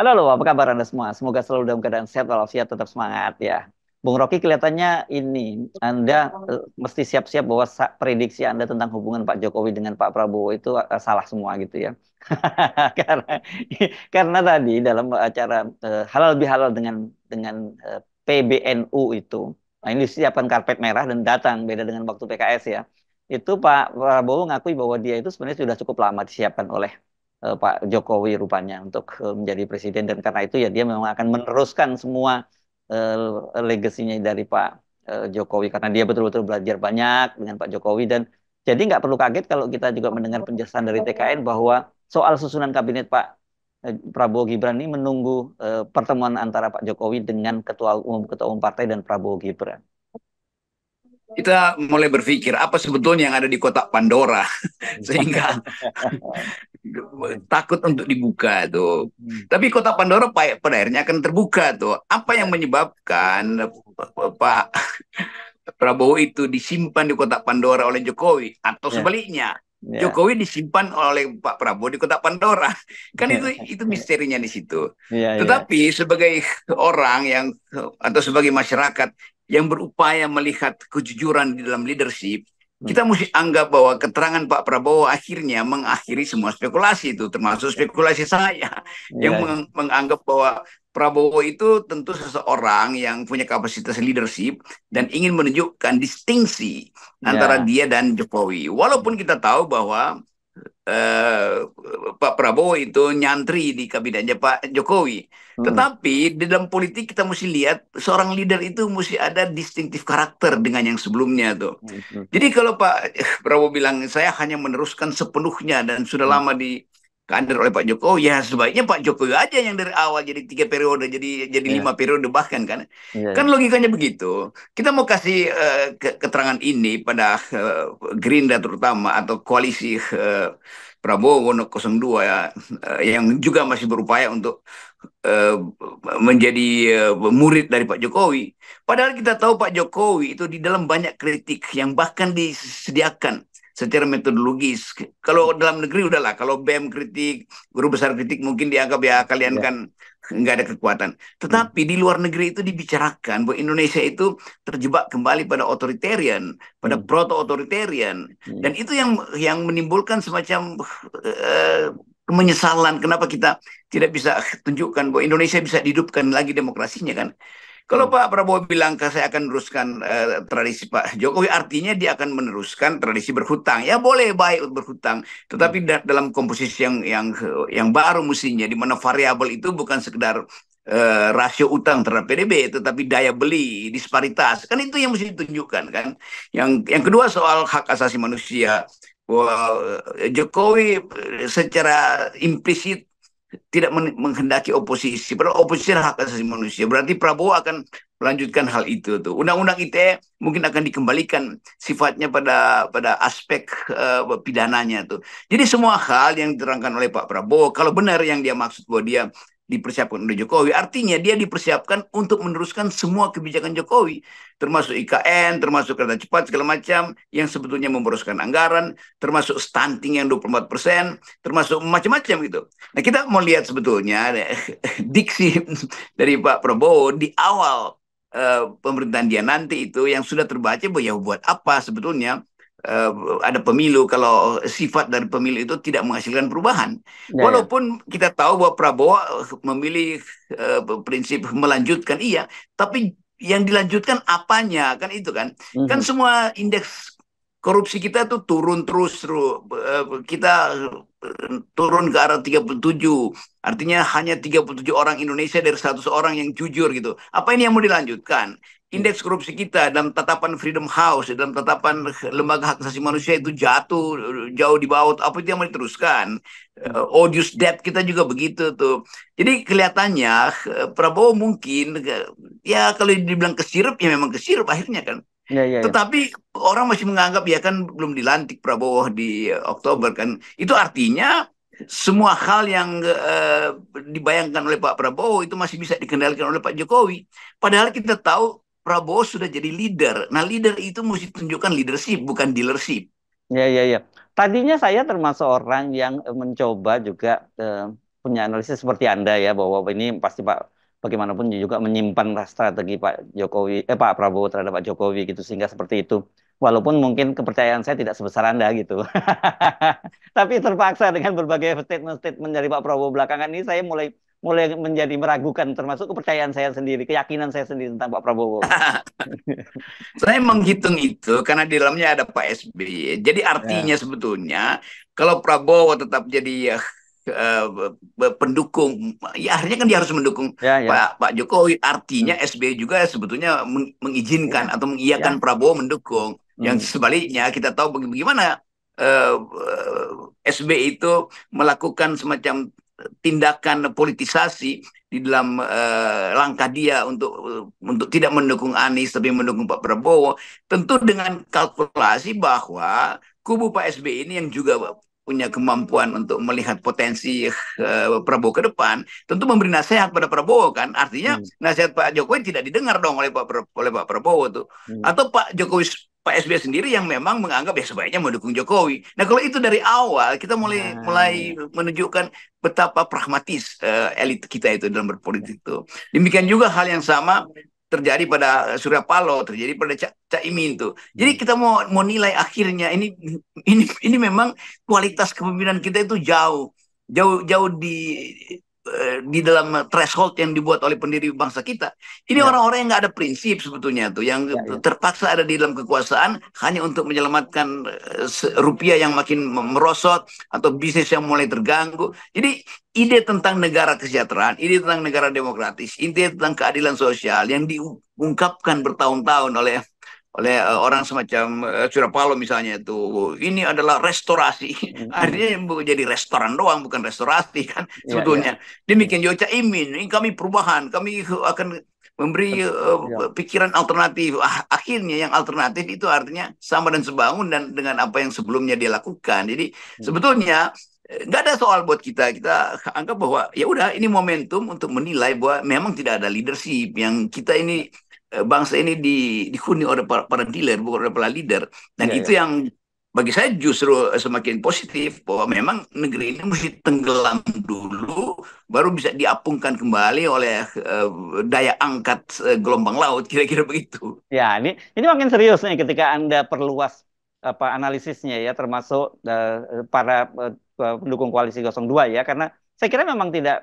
Halo, halo, apa kabar Anda semua? Semoga selalu dalam keadaan sehat walafiat, tetap semangat ya. Bung Rocky kelihatannya ini Anda mesti siap-siap bahwa prediksi Anda tentang hubungan Pak Jokowi dengan Pak Prabowo itu salah semua gitu ya. Karena karena tadi dalam acara halal bihalal dengan PBNU itu, nah ini disiapkan karpet merah dan datang beda dengan waktu PKS ya. Itu Pak Prabowo ngakui bahwa dia itu sebenarnya sudah cukup lama disiapkan oleh Pak Jokowi rupanya untuk menjadi presiden dan karena itu ya dia memang akan meneruskan semua legasinya dari Pak Jokowi karena dia betul-betul belajar banyak dengan Pak Jokowi dan jadi nggak perlu kaget kalau kita juga mendengar penjelasan dari TKN bahwa soal susunan kabinet Pak Prabowo Gibran ini menunggu pertemuan antara Pak Jokowi dengan ketua umum partai dan Prabowo Gibran. Kita mulai berpikir apa sebetulnya yang ada di kotak Pandora sehingga takut untuk dibuka tuh. Tapi kotak Pandora pada akhirnya akan terbuka tuh. Apa yang Ya, menyebabkan Pak Prabowo itu disimpan di kotak Pandora oleh Jokowi atau ya, sebaliknya? ya, Jokowi disimpan oleh Pak Prabowo di kotak Pandora. Kan itu misterinya di situ. ya, ya, Tetapi sebagai orang yang atau sebagai masyarakat yang berupaya melihat kejujuran di dalam leadership, hmm, kita mesti anggap bahwa keterangan Pak Prabowo akhirnya mengakhiri semua spekulasi itu, termasuk spekulasi saya yang ya, menganggap bahwa Prabowo itu tentu seseorang yang punya kapasitas leadership dan ingin menunjukkan distingsi antara ya, dia dan Jokowi. Walaupun kita tahu bahwa eh, Pak Prabowo itu nyantri di kabinetnya Pak Jokowi. hmm, Tetapi di dalam politik kita mesti lihat seorang leader itu mesti ada distinctive karakter dengan yang sebelumnya tuh. hmm, hmm, Jadi kalau Pak Prabowo bilang saya hanya meneruskan sepenuhnya dan sudah hmm. lama di kader oleh Pak Jokowi, ya sebaiknya Pak Jokowi aja yang dari awal jadi 3 periode, jadi Iya, 5 periode bahkan kan. iya, Kan iya. logikanya begitu. Kita mau kasih keterangan ini pada Gerindra terutama atau koalisi Prabowo 02 ya, yang juga masih berupaya untuk eh, menjadi murid dari Pak Jokowi. Padahal kita tahu Pak Jokowi itu di dalam banyak kritik yang bahkan disediakan secara metodologis. Kalau dalam negeri udahlah, kalau BEM kritik, guru besar kritik mungkin dianggap ya kalian Iya. kan nggak ada kekuatan. Hmm, Tetapi di luar negeri itu dibicarakan bahwa Indonesia itu terjebak kembali pada otoritarian, pada hmm, proto-otoritarian. hmm, Dan itu yang menimbulkan semacam menyesalan kenapa kita tidak bisa tunjukkan bahwa Indonesia bisa dihidupkan lagi demokrasinya kan. Kalau hmm, Pak Prabowo bilang saya akan meneruskan tradisi Pak Jokowi, artinya dia akan meneruskan tradisi berhutang. Ya boleh baik berhutang, hmm, tetapi dalam komposisi yang baru mestinya, di mana variabel itu bukan sekedar rasio utang terhadap PDB, tetapi daya beli, disparitas. Kan itu yang mesti ditunjukkan kan. Yang kedua soal hak asasi manusia, bahwa Jokowi secara implisit tidak menghendaki oposisi. Padahal oposisi adalah hak asasi manusia. Berarti Prabowo akan melanjutkan hal itu tuh. Undang-undang ITE mungkin akan dikembalikan sifatnya pada aspek pidananya tuh. Jadi semua hal yang diterangkan oleh Pak Prabowo, kalau benar yang dia maksud bahwa dia dipersiapkan oleh Jokowi, artinya dia dipersiapkan untuk meneruskan semua kebijakan Jokowi, termasuk IKN, termasuk kereta cepat segala macam yang sebetulnya memboroskan anggaran, termasuk stunting yang 24%, termasuk macam-macam gitu. Nah, kita mau lihat sebetulnya diksi dari Pak Prabowo di awal pemerintahan dia nanti itu yang sudah terbaca bahwa ya buat apa sebetulnya uh, ada pemilu kalau sifat dari pemilu itu tidak menghasilkan perubahan. ya, ya. Walaupun kita tahu bahwa Prabowo memilih prinsip melanjutkan iya, tapi yang dilanjutkan apanya kan itu kan. Kan Mhm. semua indeks korupsi kita tuh turun terus, kita turun ke arah 37. Artinya hanya 37 orang Indonesia dari 100 orang yang jujur gitu. Apa ini yang mau dilanjutkan? Hmm, Indeks korupsi kita dalam tatapan Freedom House, dalam tatapan lembaga hak asasi manusia itu jatuh jauh di bawah. Apa itu yang mau diteruskan? hmm. Odious debt kita juga begitu tuh. Jadi kelihatannya Prabowo mungkin ya kalau dibilang kesirep ya memang kesirep akhirnya kan. Ya, ya, ya. Tetapi orang masih menganggap ya kan belum dilantik Prabowo di Oktober kan. Itu artinya semua hal yang dibayangkan oleh Pak Prabowo itu masih bisa dikendalikan oleh Pak Jokowi. Padahal kita tahu Prabowo sudah jadi leader. Nah, leader itu mesti tunjukkan leadership, bukan dealership. Ya, ya, ya. Tadinya saya termasuk orang yang mencoba juga punya analisis seperti Anda ya, bahwa ini pasti Pak bagaimanapun juga menyimpan strategi Pak Jokowi, Pak Prabowo terhadap Pak Jokowi gitu, sehingga seperti itu. Walaupun mungkin kepercayaan saya tidak sebesar Anda gitu. Tapi terpaksa dengan berbagai statement-statement dari Pak Prabowo belakangan ini, saya mulai mulai menjadi meragukan termasuk kepercayaan saya sendiri, keyakinan saya sendiri tentang Pak Prabowo. Saya menghitung itu karena di dalamnya ada Pak SBY. Jadi artinya Ya, sebetulnya kalau Prabowo tetap jadi eh, pendukung, ya akhirnya kan dia harus mendukung ya, ya. Pak Jokowi. Artinya Hmm. SBY juga sebetulnya mengizinkan Ya, atau mengiyakan ya. Prabowo mendukung. Hmm. Yang sebaliknya kita tahu bagaimana eh, SBY itu melakukan semacam tindakan politisasi di dalam langkah dia untuk tidak mendukung Anies tapi mendukung Pak Prabowo, tentu dengan kalkulasi bahwa kubu Pak SBY ini yang juga punya kemampuan untuk melihat potensi Prabowo ke depan, tentu memberi nasihat pada Prabowo kan, artinya Hmm. nasihat Pak Jokowi tidak didengar dong oleh Pak Prabowo tuh, Hmm. atau Pak Jokowi Pak SBY sendiri yang memang menganggap ya sebaiknya mendukung Jokowi. Nah kalau itu dari awal kita mulai Nah, mulai menunjukkan betapa pragmatis elit kita itu dalam berpolitik itu. Demikian juga hal yang sama terjadi pada Surya Paloh, terjadi pada Cak Imin tuh. Jadi hmm. kita mau nilai akhirnya ini memang kualitas kepemimpinan kita itu jauh jauh jauh di dalam threshold yang dibuat oleh pendiri bangsa kita. Ini Ya, orang-orang yang nggak ada prinsip sebetulnya tuh, yang ya, ya. terpaksa ada di dalam kekuasaan hanya untuk menyelamatkan rupiah yang makin merosot atau bisnis yang mulai terganggu. Jadi ide tentang negara kesejahteraan, ide tentang negara demokratis, ide tentang keadilan sosial yang diungkapkan bertahun-tahun oleh orang semacam Surya Paloh misalnya itu, ini adalah restorasi. Hmm, hmm. Akhirnya jadi restoran doang, bukan restorasi kan Ya, ya. sebetulnya. Demikian juga Cak Imin, ini kami perubahan, kami akan memberi Ya. pikiran alternatif. Akhirnya yang alternatif itu artinya sama dan sebangun dan dengan apa yang sebelumnya dia lakukan. Jadi Hmm. sebetulnya nggak ada soal buat kita. Kita anggap bahwa ya udah ini momentum untuk menilai bahwa memang tidak ada leadership yang kita ini bangsa ini dihuni oleh para dealer, bukan oleh para leader. Dan Ya, itu ya. yang bagi saya justru semakin positif bahwa memang negeri ini mesti tenggelam dulu, baru bisa diapungkan kembali oleh daya angkat gelombang laut, kira-kira begitu. Ya, ini makin serius nih ketika Anda perluas apa analisisnya ya, termasuk para pendukung koalisi 02 ya, karena saya kira memang tidak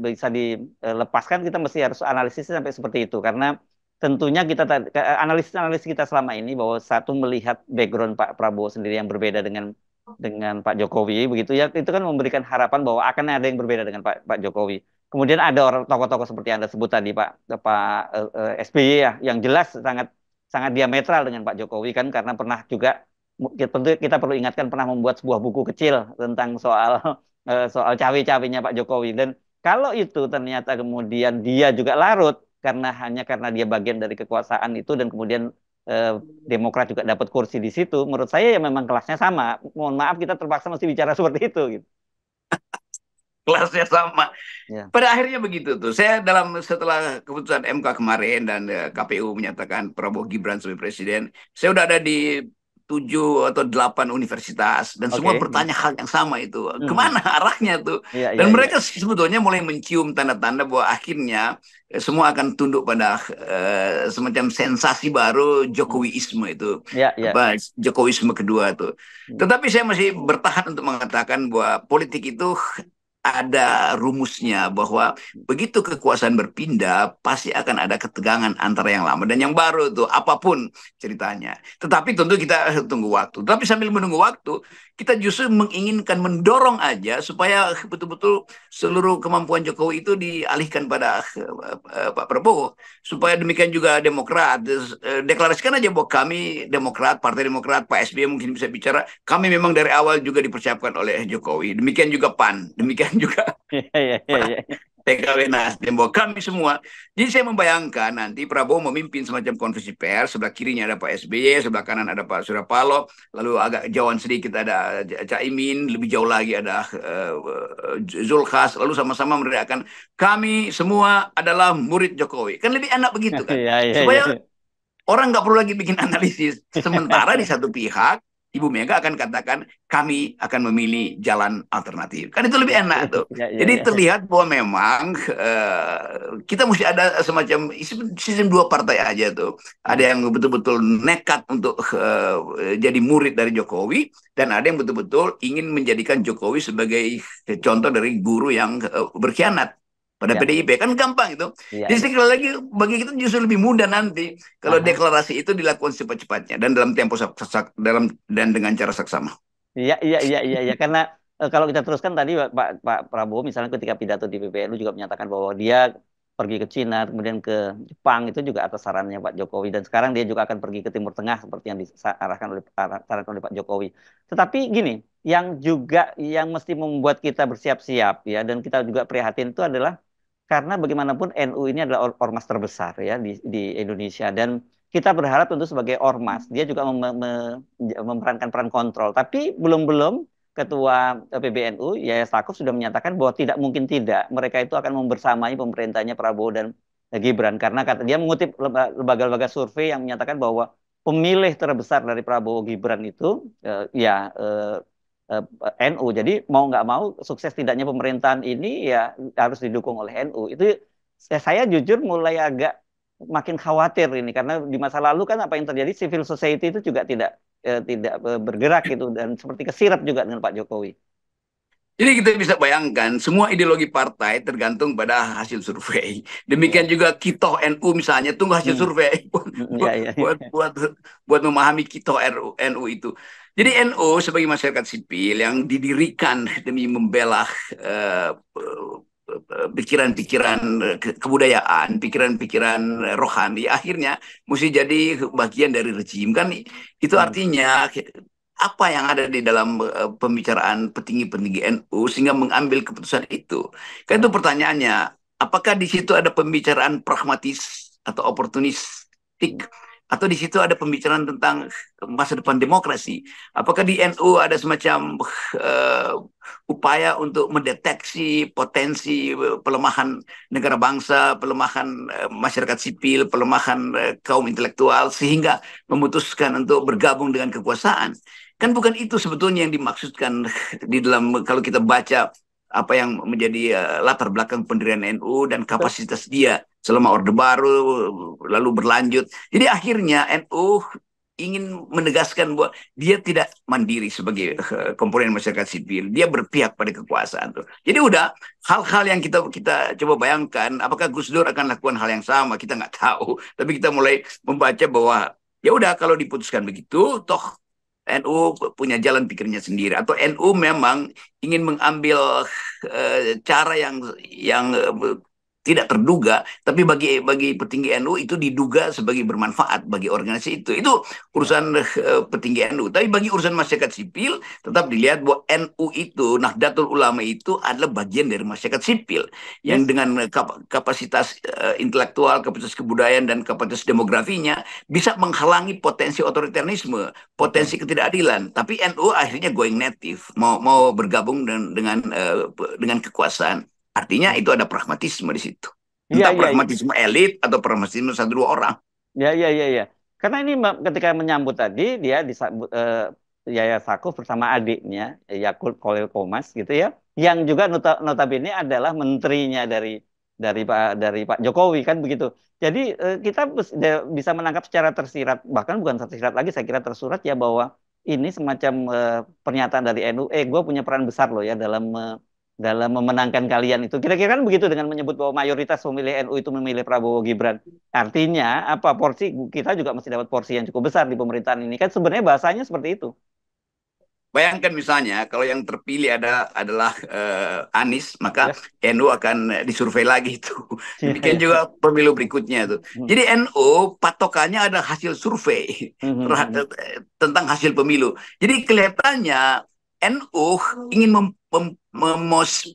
bisa dilepaskan, kita mesti harus analisis sampai seperti itu, karena tentunya analisis kita selama ini bahwa satu melihat background Pak Prabowo sendiri yang berbeda dengan Pak Jokowi begitu ya, itu kan memberikan harapan bahwa akan ada yang berbeda dengan Pak Jokowi. Kemudian ada orang tokoh-tokoh seperti Anda sebut tadi Pak SBY ya, yang jelas sangat sangat diametral dengan Pak Jokowi kan, karena pernah juga tentu kita perlu ingatkan pernah membuat sebuah buku kecil tentang soal soal cawe-cawenya Pak Jokowi, dan kalau itu ternyata kemudian dia juga larut karena dia bagian dari kekuasaan itu, dan kemudian eh, Demokrat juga dapat kursi di situ, menurut saya ya memang kelasnya sama. Mohon maaf kita terpaksa mesti bicara seperti itu gitu. Kelasnya sama. Ya. Pada akhirnya begitu tuh. Saya setelah keputusan MK kemarin dan KPU menyatakan Prabowo Gibran sebagai presiden, saya udah ada di 7 atau 8 universitas dan semua Oke. bertanya hal yang sama itu. Hmm. Kemana arahnya tuh? Iya, iya, Dan iya. mereka sebetulnya mulai mencium tanda-tanda bahwa akhirnya semua akan tunduk pada semacam sensasi baru Hmm. Jokowiisme itu. Iya, iya. Apa Jokowisme kedua tuh. Hmm. Tetapi saya masih bertahan untuk mengatakan bahwa politik itu ada rumusnya bahwa begitu kekuasaan berpindah pasti akan ada ketegangan antara yang lama dan yang baru itu apapun ceritanya. Tetapi tentu kita tunggu waktu. Tapi sambil menunggu waktu, kita justru menginginkan mendorong aja supaya betul-betul seluruh kemampuan Jokowi itu dialihkan pada Pak Prabowo. Supaya demikian juga Demokrat. Deklarasikan aja bahwa kami Demokrat, Partai Demokrat, Pak SBY mungkin bisa bicara, kami memang dari awal juga dipersiapkan oleh Jokowi. Demikian juga PAN, demikian juga Iya, iya, iya, iya. PKW Nasdem, bahwa kami semua. Jadi saya membayangkan nanti Prabowo memimpin semacam konferensi pers, sebelah kirinya ada Pak SBY, sebelah kanan ada Pak Surya Paloh, lalu agak jauhan sedikit ada Caimin, lebih jauh lagi ada Zulkifli, lalu sama-sama meneriakkan kami semua adalah murid Jokowi. Kan lebih enak begitu kan? Iya, iya, iya. Supaya orang nggak perlu lagi bikin analisis. Sementara di satu pihak Ibu Mega akan katakan kami akan memilih jalan alternatif. Kan itu lebih Ya, enak tuh. ya, ya, Jadi ya. terlihat bahwa memang kita mesti ada semacam sistem dua partai aja tuh. Ada yang betul-betul nekat untuk jadi murid dari Jokowi, dan ada yang betul-betul ingin menjadikan Jokowi sebagai contoh dari guru yang berkhianat pada Ya, PDIP. Kan gampang itu. ya, Jadi ya. sekali lagi bagi kita justru lebih mudah nanti kalau Aha. deklarasi itu dilakukan cepat-cepatnya dan dalam tempo dalam dan dengan cara saksama. Iya, iya, iya, iya, iya. Karena kalau kita teruskan tadi Pak Prabowo misalnya ketika pidato di PBNU juga menyatakan bahwa dia pergi ke Cina, kemudian ke Jepang itu juga atas sarannya Pak Jokowi, dan sekarang dia juga akan pergi ke Timur Tengah seperti yang disarankan oleh Pak Jokowi. Tetapi gini, yang juga yang mesti membuat kita bersiap-siap ya, dan kita juga prihatin itu adalah karena bagaimanapun NU ini adalah ormas terbesar ya di Indonesia, dan kita berharap tentu sebagai ormas dia juga memerankan peran kontrol. Tapi belum Ketua PBNU Yaya Stakuf sudah menyatakan bahwa tidak mungkin tidak mereka itu akan membersamai pemerintahnya Prabowo dan Gibran, karena kata dia mengutip lembaga-lembaga survei yang menyatakan bahwa pemilih terbesar dari Prabowo Gibran itu NU. Jadi mau nggak mau sukses tidaknya pemerintahan ini ya harus didukung oleh NU. Itu saya jujur mulai agak makin khawatir ini, karena di masa lalu kan apa yang terjadi, civil society itu juga tidak bergerak gitu, dan seperti kesirap juga dengan Pak Jokowi. Jadi kita bisa bayangkan semua ideologi partai tergantung pada hasil survei. Demikian Ya. juga kitoh NU misalnya tunggu hasil Hmm. survei Ya, ya, buat ya. buat buat memahami kitoh NU itu. Jadi NU sebagai masyarakat sipil yang didirikan demi membela pikiran-pikiran kebudayaan, pikiran-pikiran rohani, akhirnya mesti jadi bagian dari rejim kan. Itu Hmm. artinya apa yang ada di dalam pembicaraan petinggi-petinggi NU sehingga mengambil keputusan itu. Kan itu pertanyaannya, apakah di situ ada pembicaraan pragmatis atau oportunistik, atau di situ ada pembicaraan tentang masa depan demokrasi? Apakah di NU ada semacam uh, upaya untuk mendeteksi potensi pelemahan negara bangsa, pelemahan masyarakat sipil, pelemahan kaum intelektual, sehingga memutuskan untuk bergabung dengan kekuasaan? Kan bukan itu sebetulnya yang dimaksudkan di dalam kalau kita baca apa yang menjadi latar belakang pendirian NU dan kapasitas dia selama Orde Baru lalu berlanjut. Jadi akhirnya NU ingin menegaskan bahwa dia tidak mandiri sebagai komponen masyarakat sipil, dia berpihak pada kekuasaan tuh. Jadi udah hal-hal yang kita kita coba bayangkan, apakah Gus Dur akan lakukan hal yang sama, kita nggak tahu. Tapi kita mulai membaca bahwa ya udah kalau diputuskan begitu, toh NU punya jalan pikirnya sendiri, atau NU memang ingin mengambil cara yang tidak terduga, tapi bagi petinggi NU itu diduga sebagai bermanfaat bagi organisasi itu. Itu Ya. urusan petinggi NU. Tapi bagi urusan masyarakat sipil, tetap dilihat bahwa NU itu, Nahdlatul Ulama itu adalah bagian dari masyarakat sipil yang Yes. dengan kapasitas intelektual, kapasitas kebudayaan, dan kapasitas demografinya bisa menghalangi potensi otoritarisme, Betul. potensi ketidakadilan. Tapi NU akhirnya going native, mau bergabung dengan kekuasaan. Artinya itu ada pragmatisme di situ. Iya, Entah iya, iya. pragmatisme elit atau pragmatisme satu dua orang. Ya, ya, ya, ya. Karena ini ketika menyambut tadi dia disambut Yaya Stakuf bersama adiknya Yakult Khalil Qomas gitu ya, yang juga notabene adalah menterinya dari Pak Jokowi kan begitu. Jadi kita bisa menangkap secara tersirat, bahkan bukan tersirat lagi, saya kira tersurat ya, bahwa ini semacam pernyataan dari NU, gue punya peran besar loh ya dalam memenangkan kalian itu. Kira-kira kan begitu, dengan menyebut bahwa mayoritas pemilih NU itu memilih Prabowo Gibran. Artinya apa, porsi kita juga masih dapat porsi yang cukup besar di pemerintahan ini. Kan sebenarnya bahasanya seperti itu. Bayangkan misalnya kalau yang terpilih adalah Anies, maka Ya, NU akan disurvei lagi itu. iya, Demikian iya. juga pemilu berikutnya itu. Hmm, Jadi NU patokannya ada hasil survei hmm, hmm, hmm. tentang hasil pemilu. Jadi kelihatannya NU ingin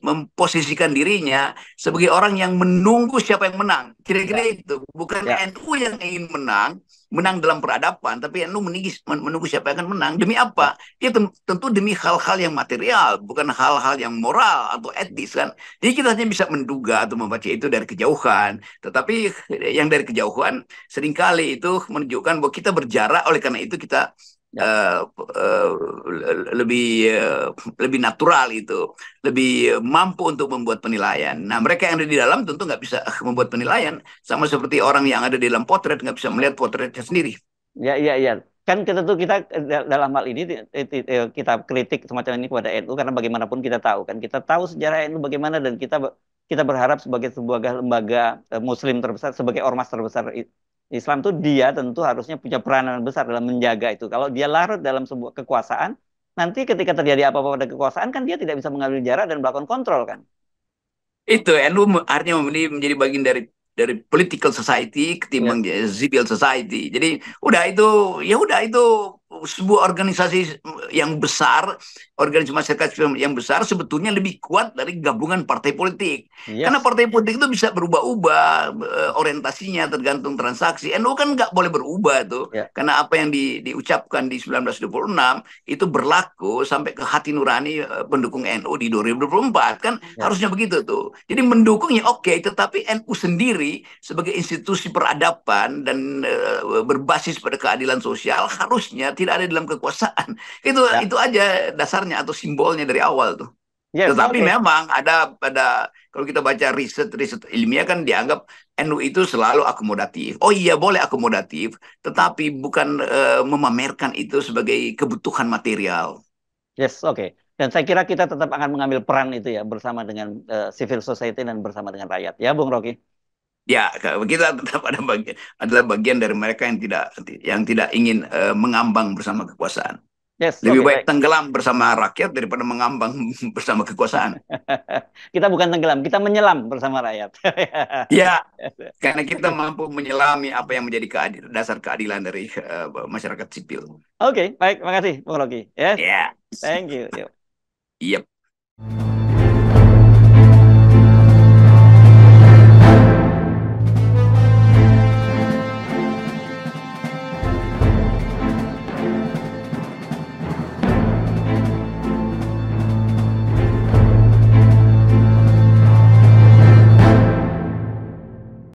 memposisikan dirinya sebagai orang yang menunggu siapa yang menang. Kira-kira Ya, itu. Bukan ya. NU yang ingin menang dalam peradaban, tapi NU menunggu siapa yang akan menang. Demi Ya. apa? Ya tentu demi hal-hal yang material, bukan hal-hal yang moral atau etis kan. Jadi kita hanya bisa menduga atau membaca itu dari kejauhan. Tetapi yang dari kejauhan seringkali itu menunjukkan bahwa kita berjarak, oleh karena itu kita Ya. lebih lebih natural itu, lebih mampu untuk membuat penilaian. Nah, mereka yang ada di dalam tentu nggak bisa membuat penilaian, sama seperti orang yang ada di dalam potret nggak bisa melihat potretnya sendiri. Ya, ya, ya. Kan kita tuh kita dalam hal ini kita kritik semacam ini kepada NU karena bagaimanapun kita tahu kan kita tahu sejarah NU bagaimana dan kita berharap sebagai sebuah lembaga Muslim terbesar sebagai ormas terbesar Islam tuh dia tentu harusnya punya peranan besar dalam menjaga itu. Kalau dia larut dalam sebuah kekuasaan, nanti ketika terjadi apa-apa pada kekuasaan kan dia tidak bisa mengambil jarak dan melakukan kontrol kan. Itu NU artinya menjadi bagian dari political society Ya, ketimbang civil society. Jadi udah itu, ya udah itu sebuah organisasi yang besar, organisasi masyarakat sipil yang besar sebetulnya lebih kuat dari gabungan partai politik. Karena yes. partai politik itu bisa berubah-ubah orientasinya tergantung transaksi. NU kan nggak boleh berubah tuh. Ya, Karena apa yang diucapkan di 1926 itu berlaku sampai ke hati nurani pendukung NU di 2024 kan, ya. harusnya begitu tuh. Jadi mendukungnya oke, tetapi NU sendiri sebagai institusi peradaban dan berbasis pada keadilan sosial harusnya tidak ada dalam kekuasaan. Ya. Itu aja dasarnya atau simbolnya dari awal tuh. Yes, Tetapi oke. memang ada kalau kita baca riset ilmiah kan dianggap NU itu selalu akomodatif. Oh iya boleh akomodatif, tetapi bukan memamerkan itu sebagai kebutuhan material. Yes, oke. Dan saya kira kita tetap akan mengambil peran itu ya bersama dengan civil society dan bersama dengan rakyat. Ya, Bung Rocky. Ya, kita tetap adalah bagian dari mereka yang tidak ingin mengambang bersama kekuasaan. Yes, Lebih oke, baik baik. tenggelam bersama rakyat daripada mengambang bersama kekuasaan. Kita bukan tenggelam, kita menyelam bersama rakyat. Ya, karena kita mampu menyelami apa yang menjadi dasar keadilan dari masyarakat sipil. Oke, baik. Makasih, Bung Rocky. Yes, Ya, thank you. Yuk. iya.